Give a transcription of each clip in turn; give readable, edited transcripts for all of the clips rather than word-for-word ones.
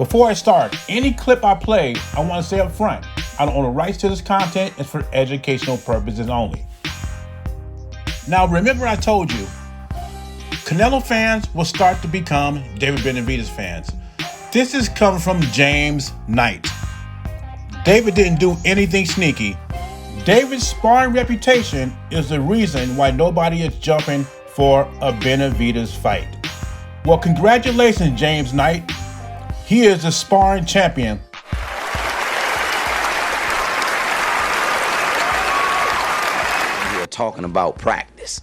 Before I start, any clip I play, I want to say up front, I don't own the rights to this content. It's for educational purposes only. Now, remember I told you, Canelo fans will start to become David Benavidez fans. This is coming from James Knight. David didn't do anything sneaky. David's sparring reputation is the reason why nobody is jumping for a Benavidez fight. Well, congratulations, James Knight. He is the sparring champion. We're talking about practice.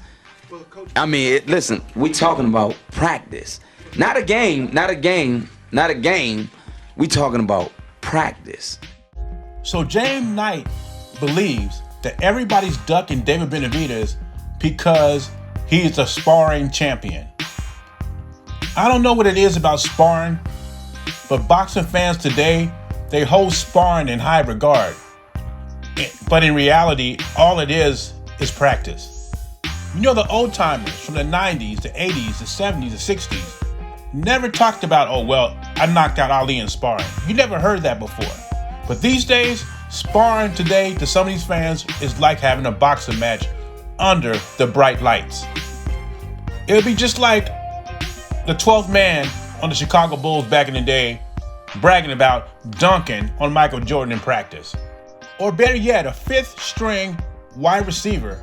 I mean, listen, we're talking about practice. Not a game. We're talking about practice. So James Knight believes that everybody's ducking David Benavidez because he's a sparring champion. I don't know what it is about sparring, but boxing fans today, they hold sparring in high regard. But in reality, all it is practice. You know, the old timers from the 90s, the 80s, the 70s, the 60s never talked about, oh, well, I knocked out Ali in sparring. You never heard that before. But these days, sparring today to some of these fans is like having a boxing match under the bright lights. It would be just like the 12th man on the Chicago Bulls back in the day bragging about dunking on Michael Jordan in practice. Or better yet, a fifth string wide receiver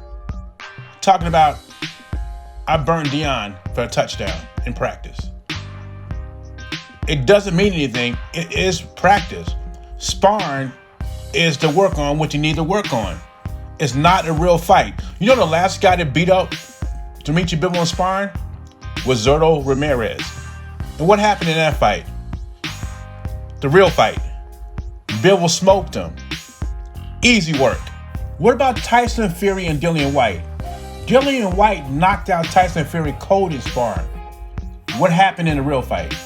talking about, I burned Deion for a touchdown in practice. It doesn't mean anything. It is practice. Sparring is to work on what you need to work on. It's not a real fight. You know the last guy that beat up Dimitri Bivol in sparring was Zurdo Ramirez. And what happened in that fight? The real fight. Bivol smoked him. Easy work. What about Tyson Fury and Dillian White? Dillian White knocked out Tyson Fury cold in sparring. What happened in the real fight?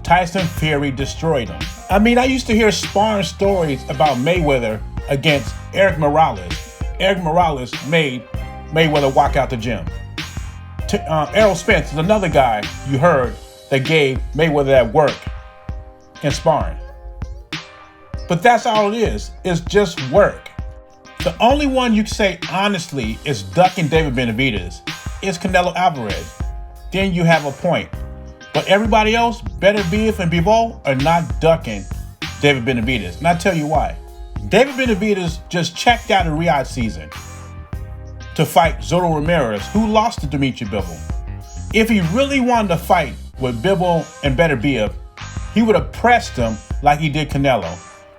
Tyson Fury destroyed him. I mean, I used to hear sparring stories about Mayweather against Eric Morales. Eric Morales made Mayweather walk out the gym. Errol Spence is another guy you heard that gave Mayweather that work in sparring. But that's all it is. It's just work. The only one you can say honestly is ducking David Benavidez is Canelo Alvarez. Then you have a point. But everybody else, Beterbiev and Bivol, are not ducking David Benavidez. And I'll tell you why. David Benavidez just checked out in Riyadh season to fight Zurdo Ramirez, who lost to Dimitri Bivol. If he really wanted to fight with Bivol and Beterbiev, he would have pressed him like he did Canelo.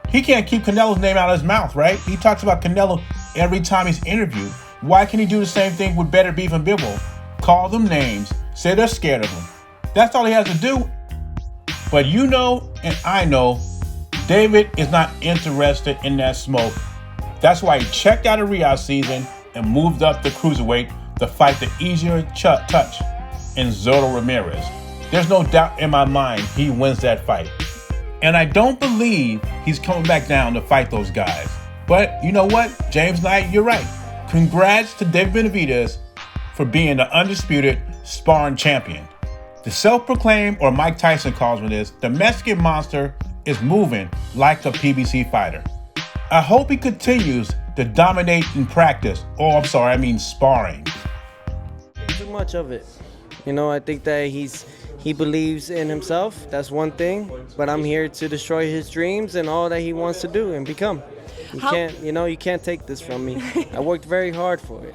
He can't keep Canelo's name out of his mouth, right? He talks about Canelo every time he's interviewed. Why can't he do the same thing with Beterbiev and Bivol? Call them names, say they're scared of him. That's all he has to do. But you know, and I know, David is not interested in that smoke. That's why he checked out of Riyadh season and moved up to cruiserweight to fight the easier touch in Zurdo Ramirez. There's no doubt in my mind he wins that fight. And I don't believe he's coming back down to fight those guys. But you know what? James Knight, you're right. Congrats to David Benavidez for being the undisputed sparring champion. The self-proclaimed, or Mike Tyson calls me this, the Mexican monster is moving like a PBC fighter. I hope he continues to dominate in practice. Sparring. Too much of it. You know, I think that he believes in himself. That's one thing. But I'm here to destroy his dreams and all that he wants to do and become. You can't take this from me. I worked very hard for it.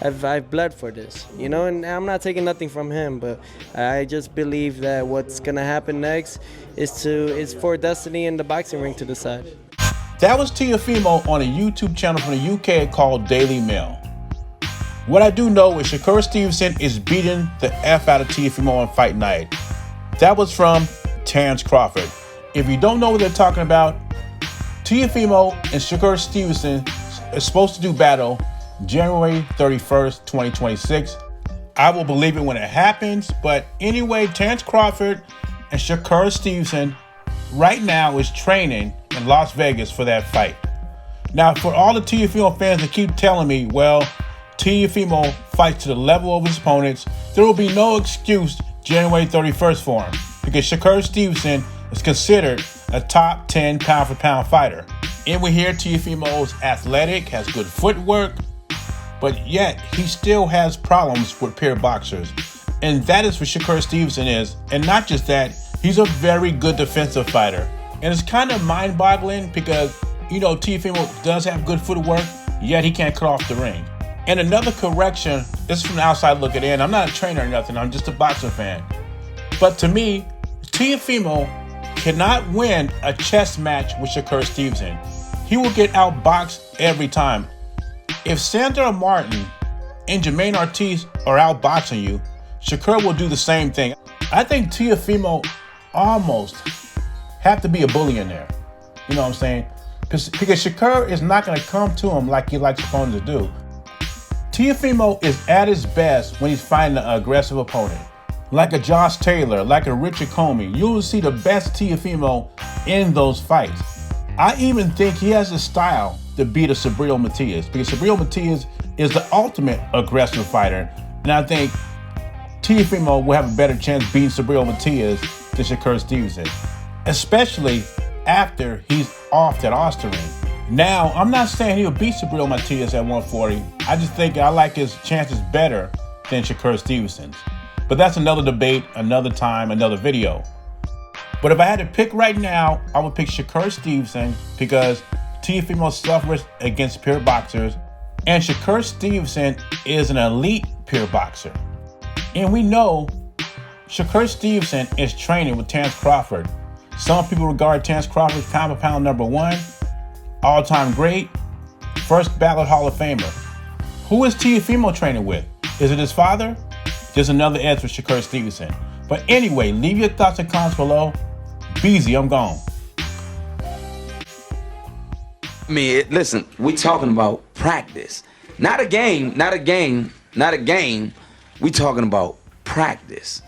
I've bled for this, and I'm not taking nothing from him, but I just believe that what's gonna happen next is for destiny in the boxing ring to decide. That was Teofimo on a YouTube channel from the UK called Daily Mail. What I do know is Shakur Stevenson is beating the F out of Teofimo on fight night. That was from Terrence Crawford. If you don't know what they're talking about, Teofimo and Shakur Stevenson is supposed to do battle January 31st, 2026. I will believe it when it happens. But anyway, Terrence Crawford and Shakur Stevenson right now is training in Las Vegas for that fight. Now, for all the Teofimo fans that keep telling me, well, Teofimo fights to the level of his opponents, there will be no excuse January 31st for him, because Shakur Stevenson is considered a top 10 pound-for-pound fighter. And we hear Teofimo's athletic, has good footwork, but yet he still has problems with peer boxers. And that is what Shakur Stevenson is. And not just that, he's a very good defensive fighter. And it's kind of mind-boggling because, Teofimo does have good footwork, yet he can't cut off the ring. And another correction, this is from the outside looking in. I'm not a trainer or nothing, I'm just a boxing fan. But to me, Teofimo cannot win a chess match with Shakur Stevenson. He will get outboxed every time. If Sandor Martin and Jermaine Ortiz are outboxing you, Shakur will do the same thing. I think Teofimo almost have to be a bully in there. You know what I'm saying? Because Shakur is not going to come to him like he likes opponents to do. Teofimo is at his best when he's fighting an aggressive opponent. Like a Josh Taylor, like a Richard Comey. You will see the best Teofimo in those fights. I even think he has the style to beat a Subriel Matias, because Subriel Matias is the ultimate aggressive fighter. And I think Teofimo will have a better chance beating Subriel Matias than Shakur Stevenson, especially after he's off that Austin ring. Now, I'm not saying he'll beat Subriel Matias at 140. I just think I like his chances better than Shakur Stevenson's. But that's another debate, another time, another video. But if I had to pick right now, I would pick Shakur Stevenson because Teofimo suffers against peer boxers, and Shakur Stevenson is an elite peer boxer. And we know Shakur Stevenson is training with Terence Crawford. Some people regard Terence Crawford as pound-for-pound #1, all-time great, first ballot Hall of Famer. Who is Teofimo training with? Is it his father? Just another edge for Shakur Stevenson. But anyway, leave your thoughts and comments below. Beezy, I'm gone. I mean, listen, we talking about practice. Not a game. We talking about practice.